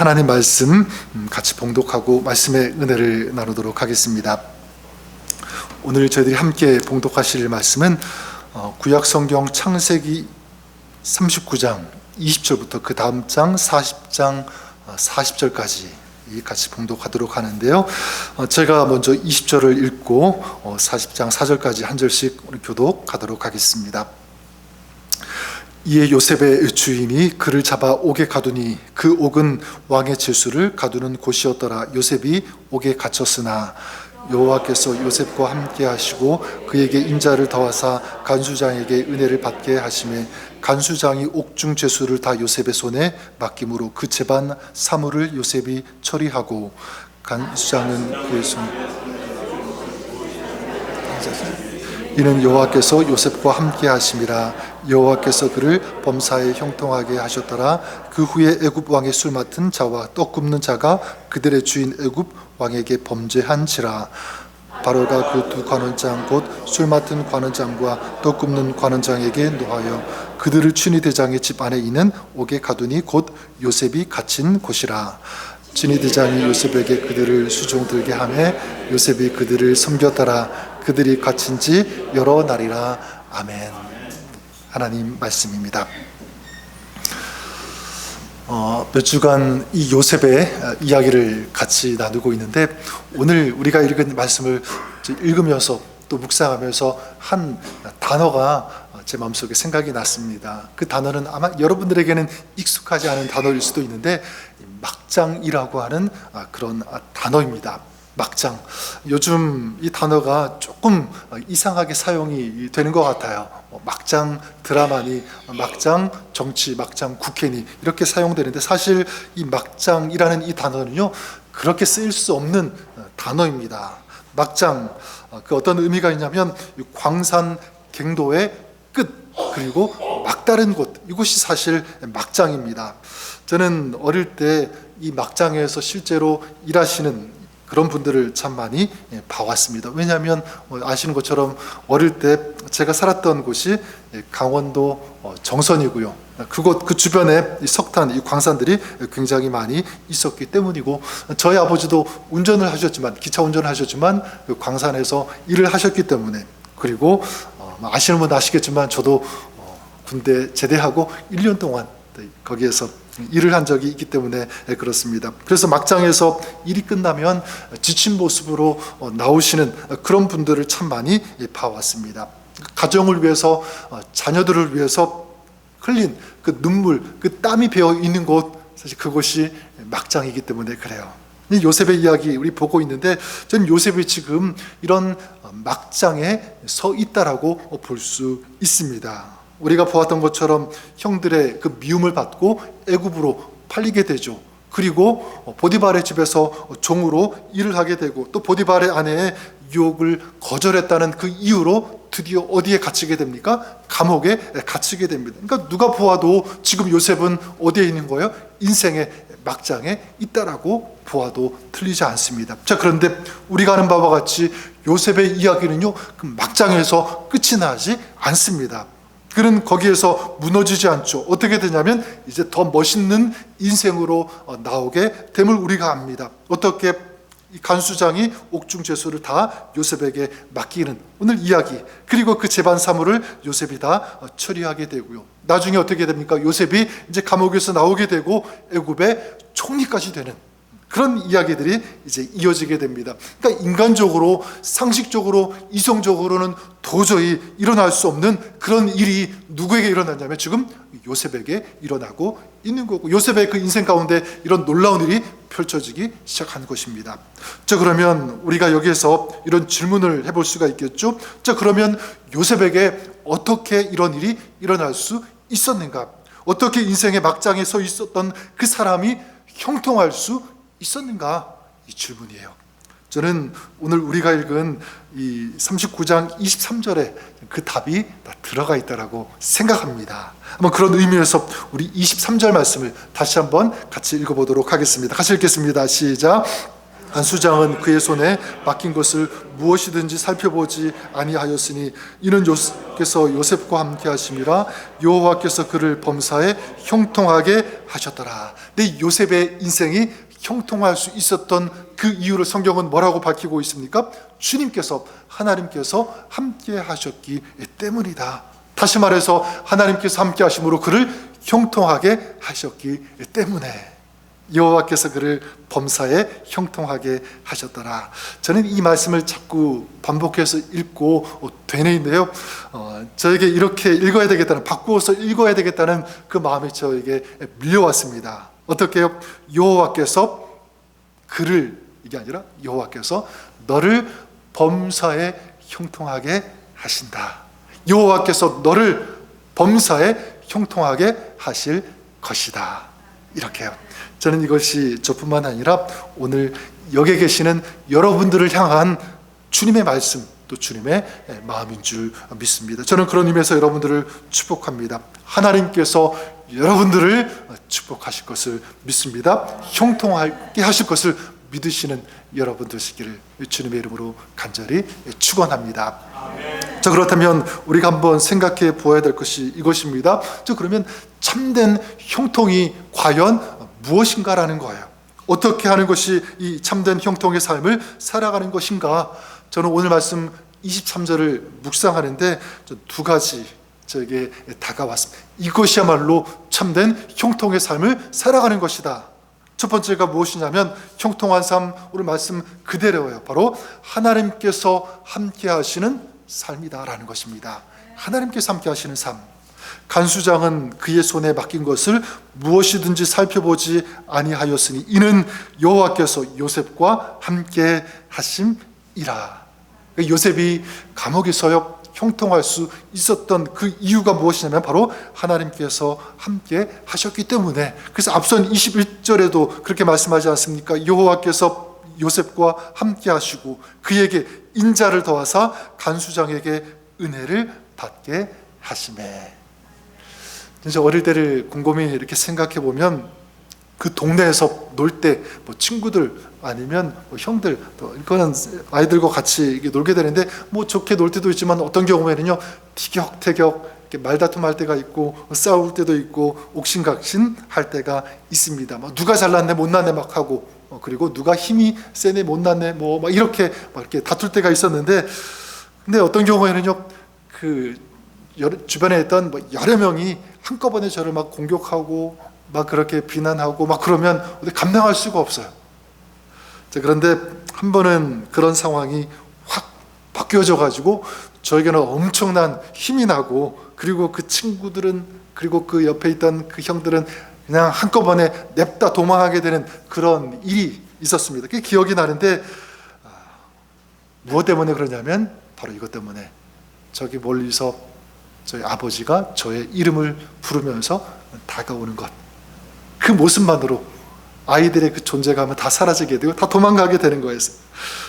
하나님 말씀 같이 봉독하고 말씀의 은혜를 나누도록 하겠습니다. 오늘 저희들이 함께 봉독하실 말씀은 구약 성경 창세기 39장 20절부터 그 다음 장 40장 40절까지 같이 봉독하도록 하는데요. 제가 먼저 20절을 읽고 40장 4절까지 한 절씩 우리 교독하도록 하겠습니다. 이에 요셉의 주인이 그를 잡아 옥에 가두니 그 옥은 왕의 질수를 가두는 곳이었더라. 요셉이 옥에 갇혔으나 여호와께서 요셉과 함께 하시고 그에게 인자를 더하사 간수장에게 은혜를 받게 하시매 간수장이 옥중 죄수를 다 요셉의 손에 맡김으로 그 재반 사물을 요셉이 처리하고 간수장은 그의 손 이는 여호와께서 요셉과 함께 하심이라. 여호와께서 그를 범사에 형통하게 하셨더라. 그 후에 애굽 왕의 술 맡은 자와 떡 굽는 자가 그들의 주인 애굽 왕에게 범죄한지라. 바로가 그 두 관원장 곧 술 맡은 관원장과 떡 굽는 관원장에게 노하여 그들을 춘희대장의 집 안에 있는 옥에 가두니 곧 요셉이 갇힌 곳이라. 춘희대장이 요셉에게 그들을 수종들게 하매 요셉이 그들을 섬겼더라. 그들이 갇힌 지 여러 날이라. 아멘. 하나님 말씀입니다. 몇 주간 이 요셉의 이야기를 같이 나누고 있는데 오늘 우리가 읽은 말씀을 읽으면서 또 묵상하면서 한 단어가 제 마음속에 생각이 났습니다. 그 단어는 아마 여러분들에게는 익숙하지 않은 단어일 수도 있는데 막장이라고 하는 그런 단어입니다. 막장. 요즘 이 단어가 조금 이상하게 사용이 되는 것 같아요. 막장 드라마니, 막장 정치, 막장 국회니 이렇게 사용되는데 사실 이 막장이라는 이 단어는요 그렇게 쓰일 수 없는 단어입니다. 막장, 그 어떤 의미가 있냐면 광산 갱도의 끝 그리고 막다른 곳, 이곳이 사실 막장입니다. 저는 어릴 때 이 막장에서 실제로 일하시는 그런 분들을 참 많이 봐왔습니다. 왜냐하면 아시는 것처럼 어릴 때 제가 살았던 곳이 강원도 정선이고요. 그 주변에 이 석탄, 이 광산들이 굉장히 많이 있었기 때문이고 저희 아버지도 운전을 하셨지만 기차 운전을 하셨지만 그 광산에서 일을 하셨기 때문에 그리고 아시는 분 아시겠지만 저도 군대 제대하고 1년 동안 거기에서 일을 한 적이 있기 때문에 그렇습니다. 그래서 막장에서 일이 끝나면 지친 모습으로 나오시는 그런 분들을 참 많이 봐왔습니다. 가정을 위해서 자녀들을 위해서 흘린 그 눈물, 그 땀이 배어 있는 곳, 사실 그곳이 막장이기 때문에 그래요. 요셉의 이야기 우리 보고 있는데 저는 요셉이 지금 이런 막장에 서 있다라고 볼 수 있습니다. 우리가 보았던 것처럼 형들의 그 미움을 받고 애굽으로 팔리게 되죠. 그리고 보디발의 집에서 종으로 일을 하게 되고 또 보디발의 아내의 유혹을 거절했다는 그 이유로 드디어 어디에 갇히게 됩니까? 감옥에 갇히게 됩니다. 그러니까 누가 보아도 지금 요셉은 어디에 있는 거예요? 인생의 막장에 있다라고 보아도 틀리지 않습니다. 자, 그런데 우리가 아는 바와 같이 요셉의 이야기는요 그 막장에서 끝이 나지 않습니다. 그는 거기에서 무너지지 않죠. 어떻게 되냐면 이제 더 멋있는 인생으로 나오게 됨을 우리가 압니다. 어떻게 이 간수장이 옥중 죄수를 다 요셉에게 맡기는 오늘 이야기, 그리고 그 재반 사물을 요셉이 다 처리하게 되고요. 나중에 어떻게 됩니까? 요셉이 이제 감옥에서 나오게 되고 애굽의 총리까지 되는 그런 이야기들이 이제 이어지게 됩니다. 그러니까 인간적으로, 상식적으로, 이성적으로는 도저히 일어날 수 없는 그런 일이 누구에게 일어났냐면 지금 요셉에게 일어나고 있는 거고 요셉의 그 인생 가운데 이런 놀라운 일이 펼쳐지기 시작한 것입니다. 자, 그러면 우리가 여기에서 이런 질문을 해볼 수가 있겠죠. 자, 그러면 요셉에게 어떻게 이런 일이 일어날 수 있었는가? 어떻게 인생의 막장에 서 있었던 그 사람이 형통할 수 있었는가? 이 질문이에요. 저는 오늘 우리가 읽은 이 39장 23절에 그 답이 다 들어가 있다라고 생각합니다. 한번 그런 의미에서 우리 23절 말씀을 다시 한번 같이 읽어보도록 하겠습니다. 같이 읽겠습니다. 시작. 간수장은 그의 손에 맡긴 것을 무엇이든지 살펴보지 아니하였으니 이는 요셉께서 요셉과 함께 하심이라 여호와께서 그를 범사에 형통하게 하셨더라. 근데 요셉의 인생이 형통할 수 있었던 그 이유를 성경은 뭐라고 밝히고 있습니까? 주님께서, 하나님께서 함께 하셨기 때문이다. 다시 말해서 하나님께서 함께 하심으로 그를 형통하게 하셨기 때문에 여호와께서 그를 범사에 형통하게 하셨더라. 저는 이 말씀을 자꾸 반복해서 읽고 되뇌인데요, 저에게 이렇게 읽어야 되겠다는, 바꾸어서 읽어야 되겠다는 그 마음이 저에게 밀려왔습니다. 어떻게요? 여호와께서 그를, 이게 아니라 여호와께서 너를 범사에 형통하게 하신다. 여호와께서 너를 범사에 형통하게 하실 것이다. 이렇게요. 저는 이것이 저뿐만 아니라 오늘 여기 계시는 여러분들을 향한 주님의 말씀, 또 주님의 마음인 줄 믿습니다. 저는 그런 의미에서 여러분들을 축복합니다. 하나님께서 여러분들을 축복하실 것을 믿습니다. 형통하게 하실 것을 믿으시는 여러분 되시기를 주님의 이름으로 간절히 축원합니다. 자, 그렇다면 우리가 한번 생각해 보아야 될 것이 이것입니다. 자, 그러면 참된 형통이 과연 무엇인가라는 거예요. 어떻게 하는 것이 이 참된 형통의 삶을 살아가는 것인가? 저는 오늘 말씀 23절을 묵상하는데 두 가지 저에게 다가왔습니다. 이것이야말로 참된 형통의 삶을 살아가는 것이다. 첫 번째가 무엇이냐면, 형통한 삶, 오늘 말씀 그대로예요. 바로 하나님께서 함께 하시는 삶이다라는 것입니다. 하나님께서 함께 하시는 삶. 간수장은 그의 손에 맡긴 것을 무엇이든지 살펴보지 아니하였으니 이는 여호와께서 요셉과 함께 하심이라. 요셉이 감옥에서요 형통할 수 있었던 그 이유가 무엇이냐면 바로 하나님께서 함께 하셨기 때문에. 그래서 앞선 21절에도 그렇게 말씀하지 않습니까? 여호와께서 요셉과 함께 하시고 그에게 인자를 더하사 간수장에게 은혜를 받게 하시매. 진짜 어릴 때를 곰곰이 이렇게 생각해 보면 그 동네에서 놀 때 뭐 친구들 아니면 뭐 형들, 또 이거는 아이들과 같이 놀게 되는데 뭐 좋게 놀 때도 있지만 어떤 경우에는요 티격태격 이렇게 말다툼할 때가 있고 싸울 때도 있고 옥신각신 할 때가 있습니다. 막 누가 잘났네 못났네 막 하고 그리고 누가 힘이 세네 못났네 뭐 막 이렇게 다툴 때가 있었는데, 근데 어떤 경우에는요 그 주변에 있던 뭐 여러 명이 한꺼번에 저를 막 공격하고 막 그렇게 비난하고 막 그러면 감당할 수가 없어요. 자, 그런데 한 번은 그런 상황이 확 바뀌어져 가지고 저에게는 엄청난 힘이 나고, 그리고 그 친구들은, 그리고 그 옆에 있던 그 형들은 그냥 한꺼번에 냅다 도망하게 되는 그런 일이 있었습니다. 그게 기억이 나는데, 무엇 때문에 그러냐면 바로 이것 때문에 저기 멀리서 저희 아버지가 저의 이름을 부르면서 다가오는 것, 그 모습만으로 아이들의 그 존재감은 다 사라지게 되고 다 도망가게 되는 거였어요.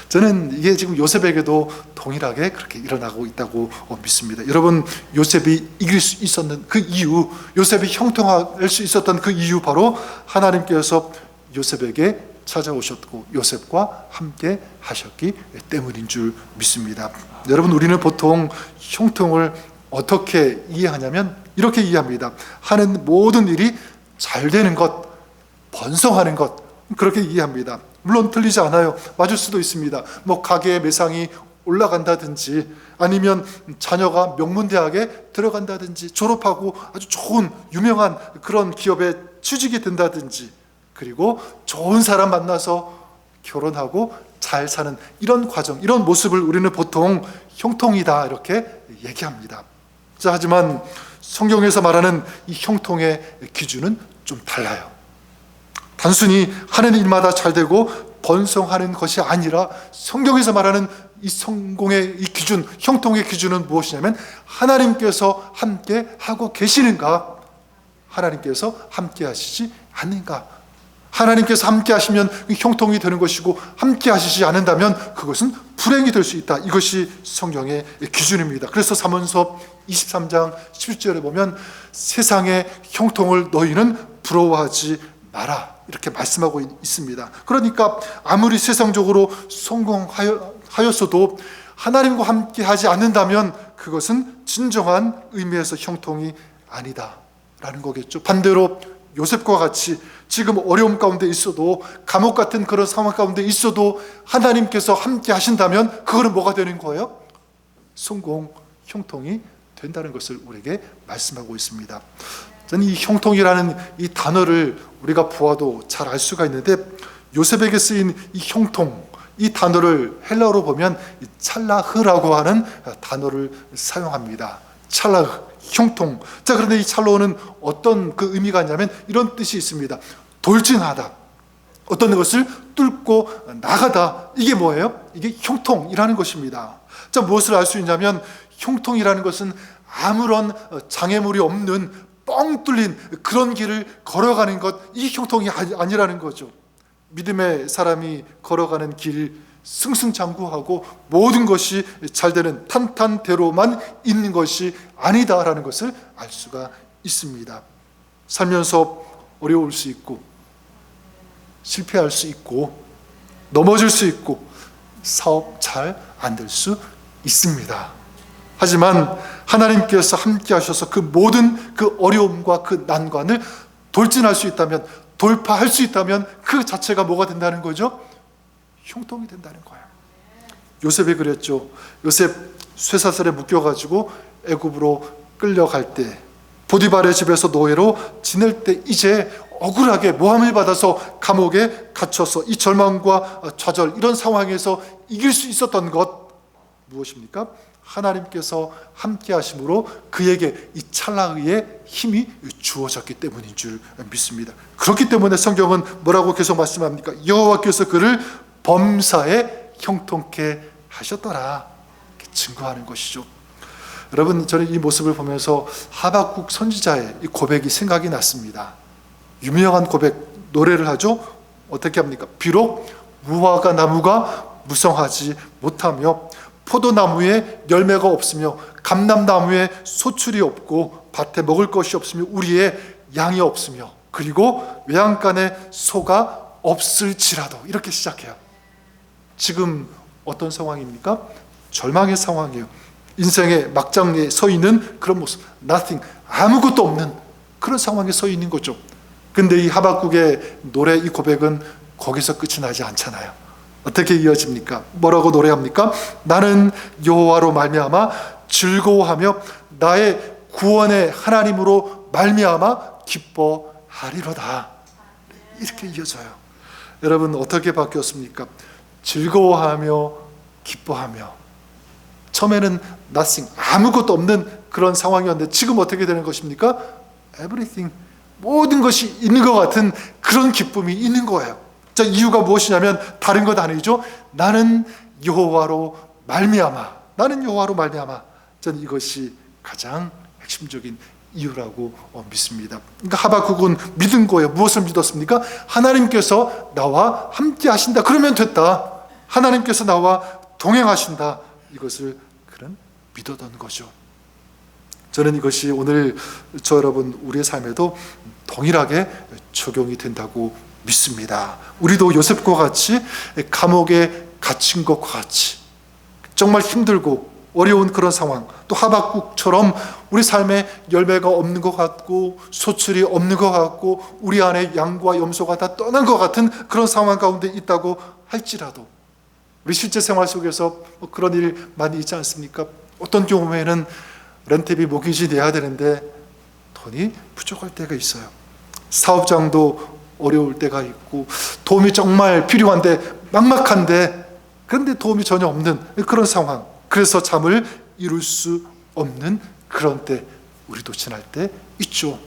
저는 이게 지금 요셉에게도 동일하게 그렇게 일어나고 있다고 믿습니다. 여러분, 요셉이 이길 수 있었는 그 이유, 요셉이 형통할 수 있었던 그 이유, 바로 하나님께서 요셉에게 찾아오셨고 요셉과 함께 하셨기 때문인 줄 믿습니다. 여러분, 우리는 보통 형통을 어떻게 이해하냐면 이렇게 이해합니다. 하는 모든 일이 잘 되는 것, 번성하는 것, 그렇게 이해합니다. 물론 틀리지 않아요. 맞을 수도 있습니다. 뭐 가게의 매상이 올라간다든지, 아니면 자녀가 명문대학에 들어간다든지, 졸업하고 아주 좋은 유명한 그런 기업에 취직이 된다든지, 그리고 좋은 사람 만나서 결혼하고 잘 사는 이런 과정, 이런 모습을 우리는 보통 형통이다 이렇게 얘기합니다. 자, 하지만 성경에서 말하는 이 형통의 기준은 좀 달라요. 단순히 하는 일마다 잘 되고 번성하는 것이 아니라 성경에서 말하는 이 성공의 이 기준, 형통의 기준은 무엇이냐면 하나님께서 함께 하고 계시는가, 하나님께서 함께 하시지 않는가. 하나님께서 함께 하시면 형통이 되는 것이고, 함께 하시지 않는다면 그것은 불행이 될 수 있다. 이것이 성경의 기준입니다. 그래서 사문서 23장 11절에 보면 세상의 형통을 너희는 부러워하지 마라 이렇게 말씀하고 있습니다. 그러니까 아무리 세상적으로 성공하였어도 하나님과 함께 하지 않는다면 그것은 진정한 의미에서 형통이 아니다라는 거겠죠. 반대로 요셉과 같이 지금 어려움 가운데 있어도, 감옥 같은 그런 상황 가운데 있어도 하나님께서 함께 하신다면 그거는 뭐가 되는 거예요? 성공, 형통이 된다는 것을 우리에게 말씀하고 있습니다. 저는 이 형통이라는 이 단어를 우리가 보아도 잘 알 수가 있는데, 요셉에게 쓰인 이 형통, 이 단어를 헬라어로 보면 찰라흐라고 하는 단어를 사용합니다. 찰라흐, 형통. 자, 그런데 이 찰라흐는 어떤 그 의미가 있냐면 이런 뜻이 있습니다. 돌진하다, 어떤 것을 뚫고 나가다. 이게 뭐예요? 이게 형통이라는 것입니다. 자, 무엇을 알 수 있냐면 형통이라는 것은 아무런 장애물이 없는 뻥 뚫린 그런 길을 걸어가는 것, 이게 형통이 아니라는 거죠. 믿음의 사람이 걸어가는 길, 승승장구하고 모든 것이 잘 되는 탄탄대로만 있는 것이 아니다라는 것을 알 수가 있습니다. 살면서 어려울 수 있고, 실패할 수 있고, 넘어질 수 있고, 사업 잘 안 될 수 있습니다. 하지만 하나님께서 함께 하셔서 그 모든 그 어려움과 그 난관을 돌진할 수 있다면, 돌파할 수 있다면 그 자체가 뭐가 된다는 거죠? 형통이 된다는 거예요. 요셉이 그랬죠. 요셉 쇠사슬에 묶여가지고 애굽으로 끌려갈 때, 보디발의 집에서 노예로 지낼 때 이제 억울하게 모함을 받아서 감옥에 갇혀서 이 절망과 좌절, 이런 상황에서 이길 수 있었던 것 무엇입니까? 하나님께서 함께 하심으로 그에게 이 찰나의 힘이 주어졌기 때문인 줄 믿습니다. 그렇기 때문에 성경은 뭐라고 계속 말씀합니까? 여호와께서 그를 범사에 형통케 하셨더라, 이렇게 증거하는 것이죠. 여러분, 저는 이 모습을 보면서 하박국 선지자의 이 고백이 생각이 났습니다. 유명한 고백, 노래를 하죠. 어떻게 합니까? 비록 무화과 나무가 무성하지 못하며 포도나무에 열매가 없으며 감람나무에 소출이 없고 밭에 먹을 것이 없으며 우리의 양이 없으며 그리고 외양간에 소가 없을지라도, 이렇게 시작해요. 지금 어떤 상황입니까? 절망의 상황이에요. 인생의 막장에 서 있는 그런 모습, nothing, 아무것도 없는 그런 상황에 서 있는 거죠. 근데 이 하박국의 노래, 이 고백은 거기서 끝이 나지 않잖아요. 어떻게 이어집니까? 뭐라고 노래합니까? 나는 여호와로 말미암아 즐거워하며 나의 구원의 하나님으로 말미암아 기뻐하리로다. 이렇게 이어져요. 여러분, 어떻게 바뀌었습니까? 즐거워하며 기뻐하며. 처음에는 nothing, 아무것도 없는 그런 상황이었는데 지금 어떻게 되는 것입니까? everything, 모든 것이 있는 것 같은 그런 기쁨이 있는 거예요. 자, 이유가 무엇이냐면 다른 것 아니죠. 나는 여호와로 말미암아, 나는 여호와로 말미암아. 저는 이것이 가장 핵심적인 이유라고 믿습니다. 그러니까 하박국은 믿은 거예요. 무엇을 믿었습니까? 하나님께서 나와 함께 하신다, 그러면 됐다. 하나님께서 나와 동행하신다, 이것을 그런 믿었던 거죠. 저는 이것이 오늘 저 여러분 우리의 삶에도 동일하게 적용이 된다고 믿습니다. 우리도 요셉과 같이 감옥에 갇힌 것과 같이 정말 힘들고 어려운 그런 상황, 또 하박국처럼 우리 삶에 열매가 없는 것 같고 소출이 없는 것 같고 우리 안에 양과 염소가 다 떠난 것 같은 그런 상황 가운데 있다고 할지라도, 우리 실제 생활 속에서 그런 일 많이 있지 않습니까? 어떤 경우에는 렌트비 모기지 내야 되는데 돈이 부족할 때가 있어요. 사업장도 어려울 때가 있고 도움이 정말 필요한데 막막한데, 그런데 도움이 전혀 없는 그런 상황, 그래서 잠을 이룰 수 없는 그런 때 우리도 지날 때 있죠.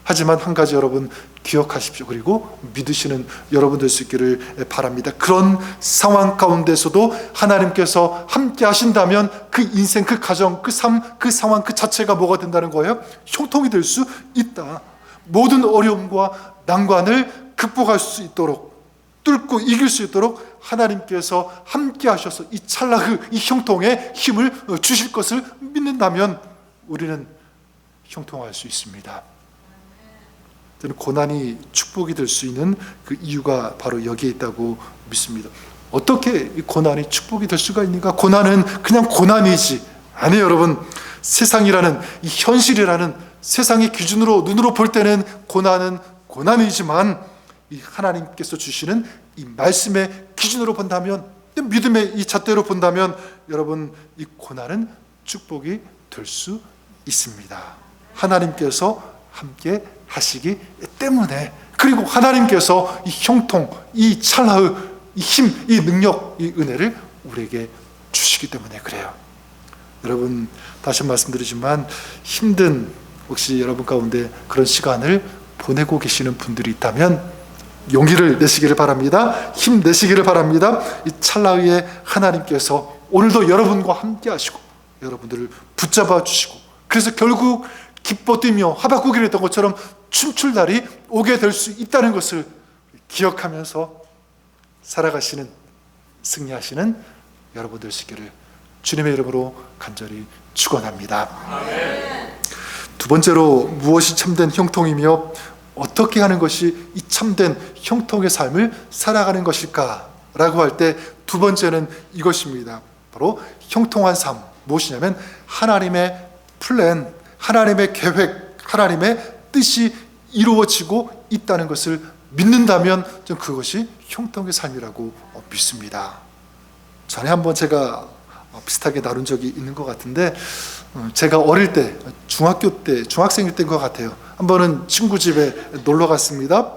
하지만 한 가지 여러분 기억하십시오. 그리고 믿으시는 여러분 될 수 있기를 바랍니다. 그런 상황 가운데서도 하나님께서 함께 하신다면 그 인생, 그 가정, 그 삶, 그 상황 그 자체가 뭐가 된다는 거예요? 형통이 될 수 있다. 모든 어려움과 난관을 극복할 수 있도록, 뚫고 이길 수 있도록 하나님께서 함께 하셔서 이 찰나흐, 이 형통의 힘을 주실 것을 믿는다면 우리는 형통할 수 있습니다. 저는 고난이 축복이 될 수 있는 그 이유가 바로 여기에 있다고 믿습니다. 어떻게 이 고난이 축복이 될 수가 있는가? 고난은 그냥 고난이지 아니에요, 여러분. 세상이라는 이 현실이라는 세상의 기준으로 눈으로 볼 때는 고난은 고난이지만 이 하나님께서 주시는 이 말씀의 기준으로 본다면, 믿음의 이 잣대로 본다면 여러분, 이 고난은 축복이 될 수 있습니다. 하나님께서 함께 하시기 때문에, 그리고 하나님께서 이 형통, 이 찰나의 이 힘, 이 능력, 이 은혜를 우리에게 주시기 때문에 그래요. 여러분, 다시 말씀드리지만 힘든, 혹시 여러분 가운데 그런 시간을 보내고 계시는 분들이 있다면 용기를 내시기를 바랍니다. 힘내시기를 바랍니다. 이 찰나의 하나님께서 오늘도 여러분과 함께 하시고 여러분들을 붙잡아 주시고, 그래서 결국 기뻐 뛰며 하박국이 했던 것처럼 춤출 날이 오게 될 수 있다는 것을 기억하면서 살아가시는, 승리하시는 여러분 되시기를 주님의 이름으로 간절히 축원합니다. 두 번째로, 무엇이 참된 형통이며 어떻게 하는 것이 이 참된 형통의 삶을 살아가는 것일까 라고 할 때 두 번째는 이것입니다. 바로 형통한 삶. 무엇이냐면 하나님의 플랜, 하나님의 계획, 하나님의 뜻이 이루어지고 있다는 것을 믿는다면 좀 그것이 형통의 삶이라고 믿습니다. 전에 한번 제가 비슷하게 나눈 적이 있는 것 같은데, 제가 어릴 때, 중학교 때, 중학생일 때인 것 같아요. 한 번은 친구 집에 놀러 갔습니다.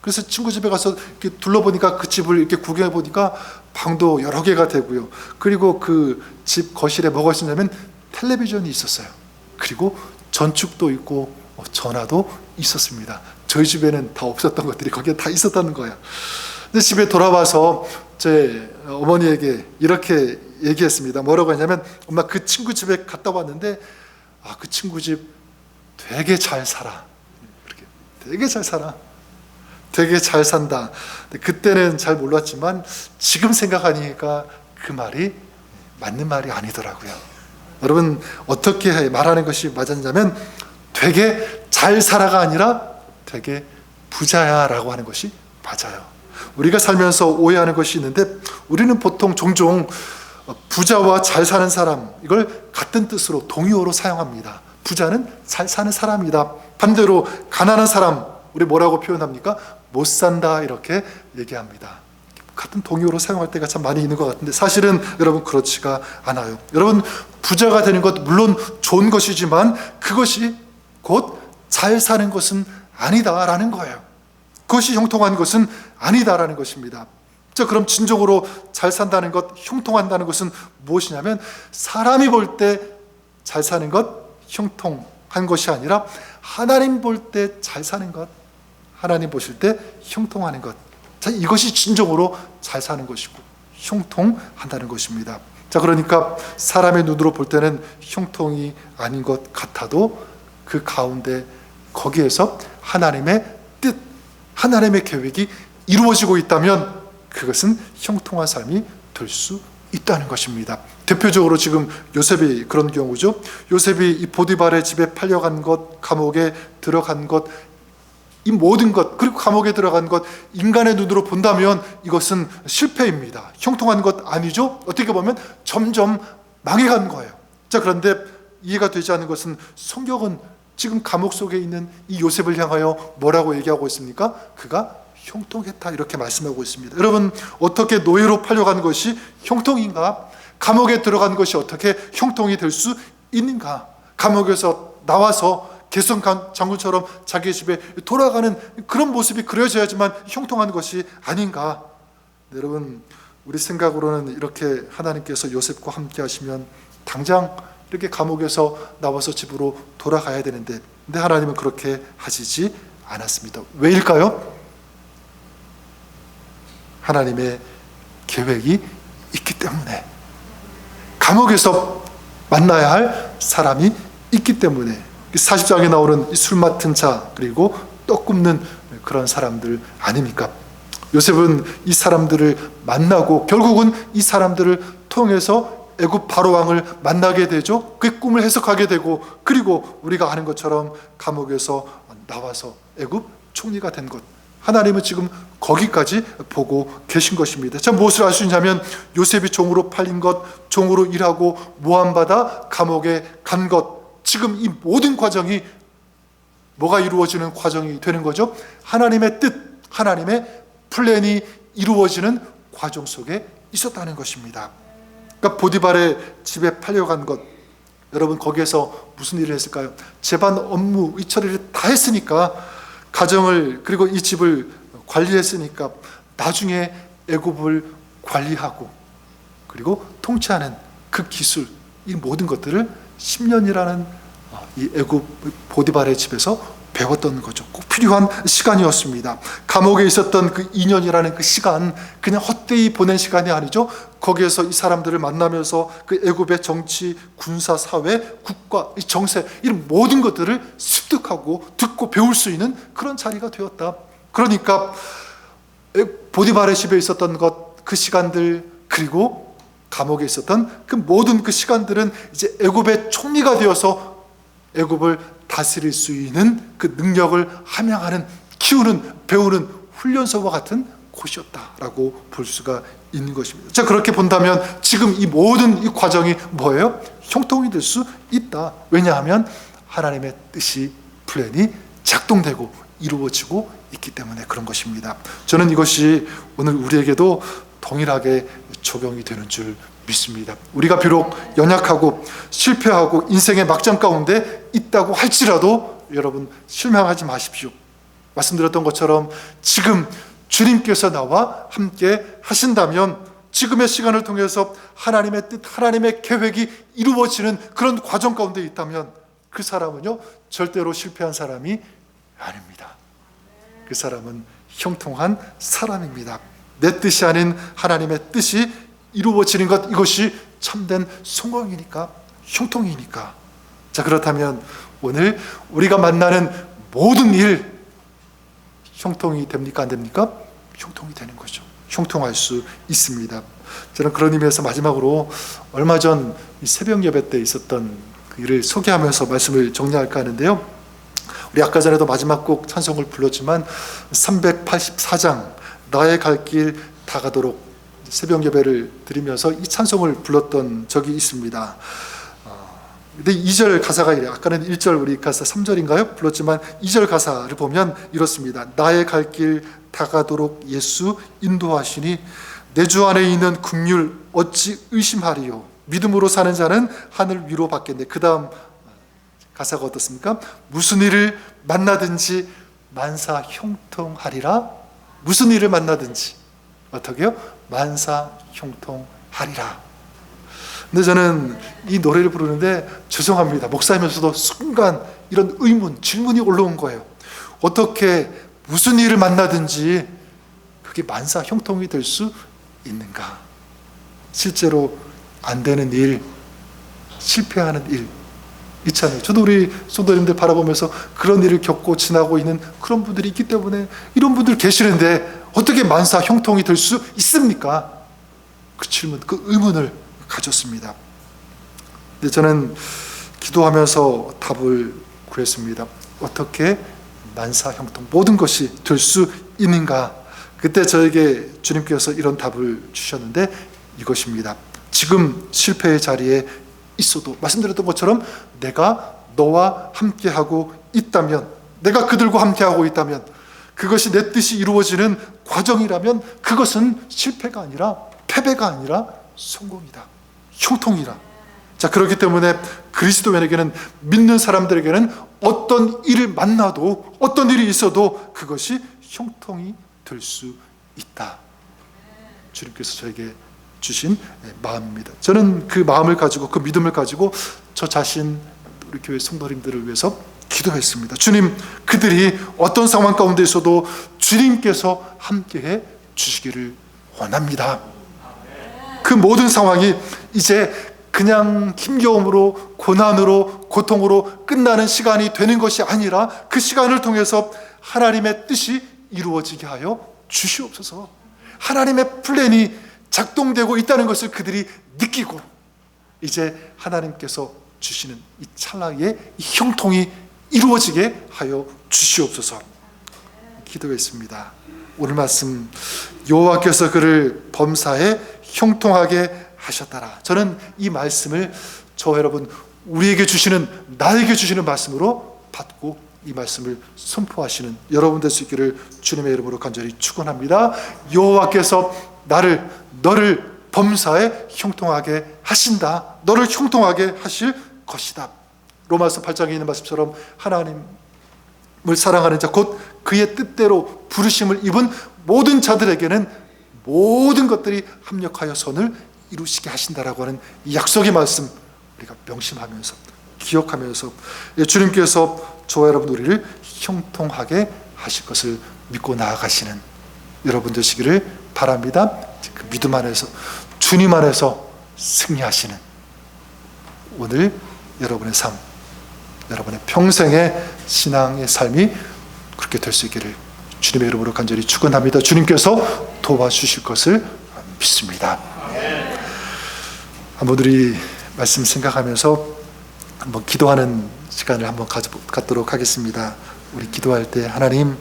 그래서 친구 집에 가서 이렇게 둘러보니까, 그 집을 이렇게 구경해 보니까 방도 여러 개가 되고요. 그리고 그 집 거실에 뭐가 있었냐면 텔레비전이 있었어요. 그리고 전축도 있고 전화도 있었습니다. 저희 집에는 다 없었던 것들이 거기에 다 있었다는 거예요. 근데 집에 돌아와서 제 어머니에게 이렇게 얘기했습니다. 뭐라고 했냐면, 엄마, 그 친구 집에 갔다 왔는데 그 친구 집 되게 잘 살아. 이렇게 되게 잘 살아. 되게 잘 산다. 그때는 잘 몰랐지만 지금 생각하니까 그 말이 맞는 말이 아니더라고요. 여러분, 어떻게 말하는 것이 맞았냐면 되게 잘 살아가 아니라 되게 부자야 라고 하는 것이 맞아요. 우리가 살면서 오해하는 것이 있는데, 우리는 보통 종종 부자와 잘 사는 사람, 이걸 같은 뜻으로 동의어로 사용합니다. 부자는 잘 사는 사람이다. 반대로 가난한 사람, 우리 뭐라고 표현합니까? 못 산다, 이렇게 얘기합니다. 같은 동의어로 사용할 때가 참 많이 있는 것 같은데, 사실은 여러분 그렇지가 않아요. 여러분, 부자가 되는 것 물론 좋은 것이지만 그것이 곧 잘 사는 것은 아니다라는 거예요. 그것이 형통한 것은 아니다라는 것입니다. 자, 그럼 진정으로 잘 산다는 것, 형통한다는 것은 무엇이냐면, 사람이 볼 때 잘 사는 것, 형통한 것이 아니라 하나님 볼 때 잘 사는 것, 하나님 보실 때 형통하는 것. 자, 이것이 진정으로 잘 사는 것이고 형통한다는 것입니다. 자, 그러니까 사람의 눈으로 볼 때는 형통이 아닌 것 같아도 그 가운데, 거기에서 하나님의 뜻, 하나님의 계획이 이루어지고 있다면 그것은 형통한 삶이 될 수 있다는 것입니다. 대표적으로 지금 요셉이 그런 경우죠. 요셉이 이 보디발의 집에 팔려간 것, 감옥에 들어간 것, 이 모든 것, 그리고 감옥에 들어간 것, 인간의 눈으로 본다면 이것은 실패입니다. 형통한 것 아니죠? 어떻게 보면 점점 망해간 거예요. 자, 그런데 이해가 되지 않는 것은, 성경은 지금 감옥 속에 있는 이 요셉을 향하여 뭐라고 얘기하고 있습니까? 그가 형통했다, 이렇게 말씀하고 있습니다. 여러분, 어떻게 노예로 팔려간 것이 형통인가? 감옥에 들어간 것이 어떻게 형통이 될 수 있는가? 감옥에서 나와서 개성 장군처럼 자기 집에 돌아가는 그런 모습이 그려져야지만 형통한 것이 아닌가? 네, 여러분, 우리 생각으로는 이렇게 하나님께서 요셉과 함께 하시면 당장 이렇게 감옥에서 나와서 집으로 돌아가야 되는데, 근데 하나님은 그렇게 하시지 않았습니다. 왜일까요? 하나님의 계획이 있기 때문에, 감옥에서 만나야 할 사람이 있기 때문에. 40장에 나오는 술 맡은 자, 그리고 떡 굽는 그런 사람들 아닙니까? 요셉은 이 사람들을 만나고 결국은 이 사람들을 통해서 애굽 바로 왕을 만나게 되죠. 그 꿈을 해석하게 되고, 그리고 우리가 아는 것처럼 감옥에서 나와서 애굽 총리가 된 것, 하나님은 지금 거기까지 보고 계신 것입니다. 자, 무엇을 알 수 있냐면 요셉이 종으로 팔린 것, 종으로 일하고 모함받아 감옥에 간 것, 지금 이 모든 과정이 뭐가 이루어지는 과정이 되는 거죠? 하나님의 뜻, 하나님의 플랜이 이루어지는 과정 속에 있었다는 것입니다. 그러니까 보디발의 집에 팔려간 것, 여러분 거기에서 무슨 일을 했을까요? 재반 업무 이 처리를 다 했으니까, 가정을 그리고 이 집을 관리했으니까 나중에 애굽을 관리하고 그리고 통치하는 그 기술, 이 모든 것들을 10년이라는 이 애굽 보디발의 집에서 배웠던 거죠. 꼭 필요한 시간이었습니다. 감옥에 있었던 그 2년이라는 그 시간, 그냥 헛되이 보낸 시간이 아니죠. 거기에서 이 사람들을 만나면서 그 애굽의 정치, 군사, 사회, 국가, 이 정세, 이런 모든 것들을 습득하고 듣고 배울 수 있는 그런 자리가 되었다. 그러니까 보디발의 집에 있었던 것, 그 시간들, 그리고 감옥에 있었던 그 모든 그 시간들은 이제 애굽의 총리가 되어서 애굽을 다스릴 수 있는 그 능력을 함양하는, 키우는, 배우는 훈련소와 같은 곳이었다라고 볼 수가 있는 것입니다. 자, 그렇게 본다면 지금 이 모든 이 과정이 뭐예요? 형통이 될 수 있다. 왜냐하면 하나님의 뜻이, 플랜이 작동되고 이루어지고 있기 때문에 그런 것입니다. 저는 이것이 오늘 우리에게도 동일하게 적용이 되는 줄 믿습니다. 우리가 비록 연약하고 실패하고 인생의 막장 가운데 있다고 할지라도 여러분 실망하지 마십시오. 말씀드렸던 것처럼 지금 주님께서 나와 함께 하신다면, 지금의 시간을 통해서 하나님의 뜻, 하나님의 계획이 이루어지는 그런 과정 가운데 있다면 그 사람은요 절대로 실패한 사람이 아닙니다. 그 사람은 형통한 사람입니다. 내 뜻이 아닌 하나님의 뜻이 이루어지는 것, 이것이 참된 성공이니까, 형통이니까. 자, 그렇다면 오늘 우리가 만나는 모든 일 형통이 됩니까? 안 됩니까? 형통이 되는 거죠. 형통할 수 있습니다. 저는 그런 의미에서 마지막으로 얼마 전 새벽 예배 때 있었던 그 일을 소개하면서 말씀을 정리할까 하는데요. 우리 아까 전에도 마지막 곡 찬송을 불렀지만 384장 나의 갈 길 다가도록 새벽 예배를 드리면서 이 찬송을 불렀던 적이 있습니다. 근데 2절 가사가 이래요. 아까는 1절 우리 가사 3절인가요? 불렀지만 2절 가사를 보면 이렇습니다. 나의 갈 길 다가도록 예수 인도하시니 내 주 안에 있는 긍휼 어찌 의심하리요. 믿음으로 사는 자는 하늘 위로 받겠네. 그 다음 가사가 어떻습니까? 무슨 일을 만나든지 만사 형통하리라. 무슨 일을 만나든지 어떻게요? 만사 형통하리라. 근데 저는 이 노래를 부르는데 죄송합니다. 목사이면서도 순간 이런 의문, 질문이 올라온 거예요. 어떻게 무슨 일을 만나든지 그게 만사 형통이 될 수 있는가? 실제로 안 되는 일, 실패하는 일 있잖아요. 저도 우리 성도님들 바라보면서 그런 일을 겪고 지나고 있는 그런 분들이 있기 때문에 이런 분들 계시는데 어떻게 만사 형통이 될 수 있습니까? 그 질문, 그 의문을 가졌습니다. 근데 저는 기도하면서 답을 구했습니다. 어떻게 만사 형통, 모든 것이 될 수 있는가? 그때 저에게 주님께서 이런 답을 주셨는데 이것입니다. 지금 실패의 자리에 있어도 말씀드렸던 것처럼 내가 너와 함께하고 있다면, 내가 그들과 함께하고 있다면, 그것이 내 뜻이 이루어지는 과정이라면 그것은 실패가 아니라, 패배가 아니라 성공이다, 형통이라. 자, 그렇기 때문에 그리스도인에게는, 믿는 사람들에게는 어떤 일을 만나도, 어떤 일이 있어도 그것이 형통이 될 수 있다. 주님께서 저에게 주신 마음입니다. 저는 그 마음을 가지고, 그 믿음을 가지고 저 자신, 우리 교회 성도님들을 위해서 기도했습니다. 주님, 그들이 어떤 상황 가운데 있어도 주님께서 함께해 주시기를 원합니다. 그 모든 상황이 이제 그냥 힘겨움으로, 고난으로, 고통으로 끝나는 시간이 되는 것이 아니라 그 시간을 통해서 하나님의 뜻이 이루어지게 하여 주시옵소서. 하나님의 플랜이 작동되고 있다는 것을 그들이 느끼고 이제 하나님께서 주시는 이 찰나의 이 형통이 이루어지게 하여 주시옵소서. 기도했습니다. 오늘 말씀, 여호와께서 그를 범사에 형통하게 하셨더라. 저는 이 말씀을 저와 여러분, 우리에게 주시는, 나에게 주시는 말씀으로 받고 이 말씀을 선포하시는 여러분 될 수 있기를 주님의 이름으로 간절히 축원합니다. 여호와께서 너를 범사에 형통하게 하신다. 너를 형통하게 하실 것이다. 로마서 8장에 있는 말씀처럼 하나님을 사랑하는 자, 곧 그의 뜻대로 부르심을 입은 모든 자들에게는 모든 것들이 합력하여 선을 이루시게 하신다라고 하는 이 약속의 말씀, 우리가 명심하면서 기억하면서 주님께서 저와 여러분 우리를 형통하게 하실 것을 믿고 나아가시는 여러분 되시기를 바랍니다. 그 믿음 안에서, 주님 안에서 승리하시는 오늘 여러분의 삶, 여러분의 평생의 신앙의 삶이 그렇게 될 수 있기를 주님의 이름으로 간절히 축원합니다. 주님께서 도와주실 것을 믿습니다. 한번 우리 말씀 생각하면서 한번 기도하는 시간을 한번 갖도록 하겠습니다. 우리 기도할 때, 하나님,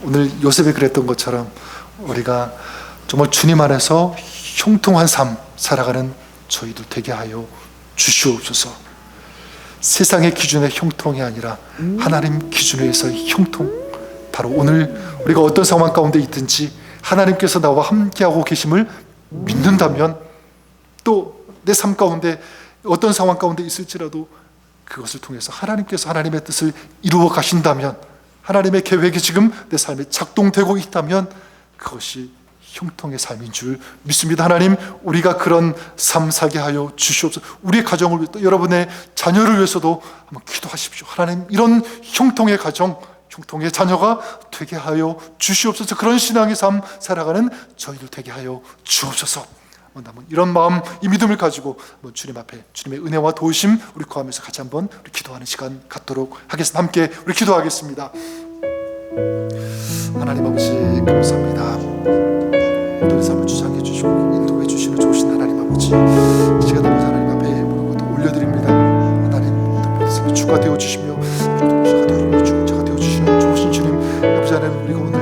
오늘 요셉이 그랬던 것처럼 우리가 정말 주님 안에서 형통한 삶 살아가는 저희들 되게 하여 주시옵소서. 세상의 기준의 형통이 아니라 하나님 기준에서 형통, 바로 오늘 우리가 어떤 상황 가운데 있든지 하나님께서 나와 함께하고 계심을 믿는다면, 또 내 삶 가운데 어떤 상황 가운데 있을지라도 그것을 통해서 하나님께서 하나님의 뜻을 이루어 가신다면, 하나님의 계획이 지금 내 삶에 작동되고 있다면 그것이 형통의 삶인 줄 믿습니다. 하나님, 우리가 그런 삶 살게 하여 주시옵소서. 우리의 가정을 위해, 또 여러분의 자녀를 위해서도 한번 기도하십시오. 하나님, 이런 형통의 가정, 형통의 자녀가 되게 하여 주시옵소서. 그런 신앙의 삶 살아가는 저희들 되게 하여 주옵소서. 한번 이런 마음, 이 믿음을 가지고 한번 주님 앞에 주님의 은혜와 도우심 우리 구하면서 같이 한번 우리 기도하는 시간 갖도록 하겠습니다. 함께 우리 기도하겠습니다. 하나님 아버지, 감사합니다. 모든 삶을 주장해 주시고 인도해 주시는 좋으신 하나님 아버지, 이 시간 아버지 하나님 앞에 모든 것도 올려드립니다. 하나님, 모든 삶이 주가 되어 주시며 주가 되어 주시는 좋으신 주님 아버지, 하나님, 우리가 오늘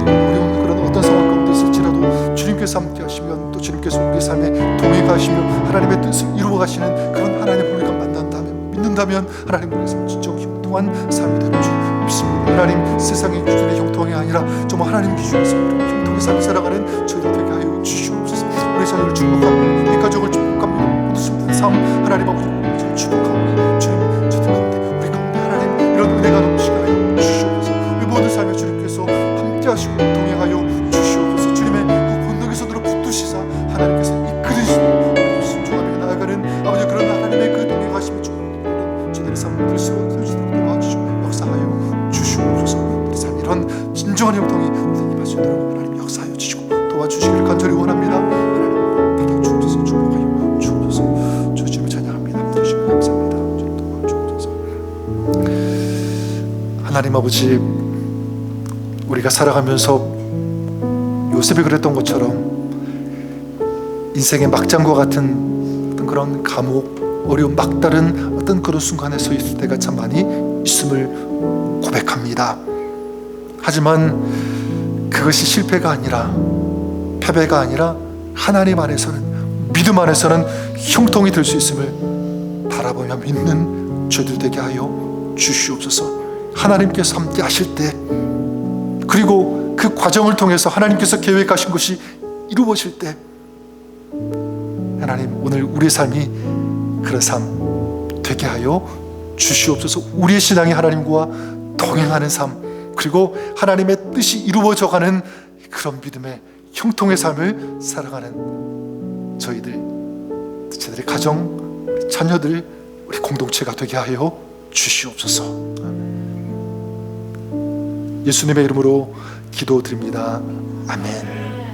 어려운 그런 어떤 상황 가운데 있을지라도 주님께서 함께 하시면, 또 주님께서 우리 삶에 동행하시며 하나님의 뜻을 이루어 가시는 그런 하나님 우리가 만난다면, 믿는다면 하나님 우리 삶 진정 형통한 삶이 되는 줄 믿습니다. 하나님, 세상의 기준의 형통이 아니라 정말 하나님 기준에서 형통의 삶을 살아가는 저희들 되게 하여 주시옵소서. 우리 자녀를 축복합니다. 우리 가족을 축복합니다. 모든 숨는 삶 하나님 아버지 저희 축복합니다. 주님, 저들 가운데 우리 가운데 하나님 이런 은혜가 넘치게 하여 주시옵소서. 우리 모든 삶에 주님께서 함께 하시고 동행하여 주시옵소서. 주님의 그 권능에서 들어 붙드시사 하나님께서 이끌으시는 우리 순종하며 나아가는 아버지, 그런 하나님의 그 동행하심이 주는 저들의 삶을 들수록 도와주시고 역사하여 주시옵소서. 우리 삶 이런 진정한 형통이 임할 수 있도록 하나님 역사하여 주시고 도와주시기를 간절히 원합니다. 하나님, 받아 주옵소서. 축복하여 주옵소서. 주 주님을 찬양합니다. 주시면 감사합니다. 주님 도와주옵소서. 하나님 아버지, 우리가 살아가면서 요셉이 그랬던 것처럼 인생의 막장과 같은 어떤 그런 감옥, 어려운 막다른 어떤 그런 순간에 서 있을 때가 참 많이 있음을 고백합니다. 하지만 그것이 실패가 아니라, 패배가 아니라 하나님 안에서는, 믿음 안에서는 형통이 될 수 있음을 바라보며 믿는 저희들 되게 하여 주시옵소서. 하나님께서 함께 하실 때, 그리고 그 과정을 통해서 하나님께서 계획하신 것이 이루어질 때, 하나님, 오늘 우리의 삶이 그런 삶 되게 하여 주시옵소서. 우리의 신앙이 하나님과 동행하는 삶, 그리고 하나님의 뜻이 이루어져가는 그런 믿음의 형통의 삶을 살아가는 저희들의 가정, 우리 자녀들, 우리 공동체가 되게 하여 주시옵소서. 예수님의 이름으로 기도드립니다. 아멘.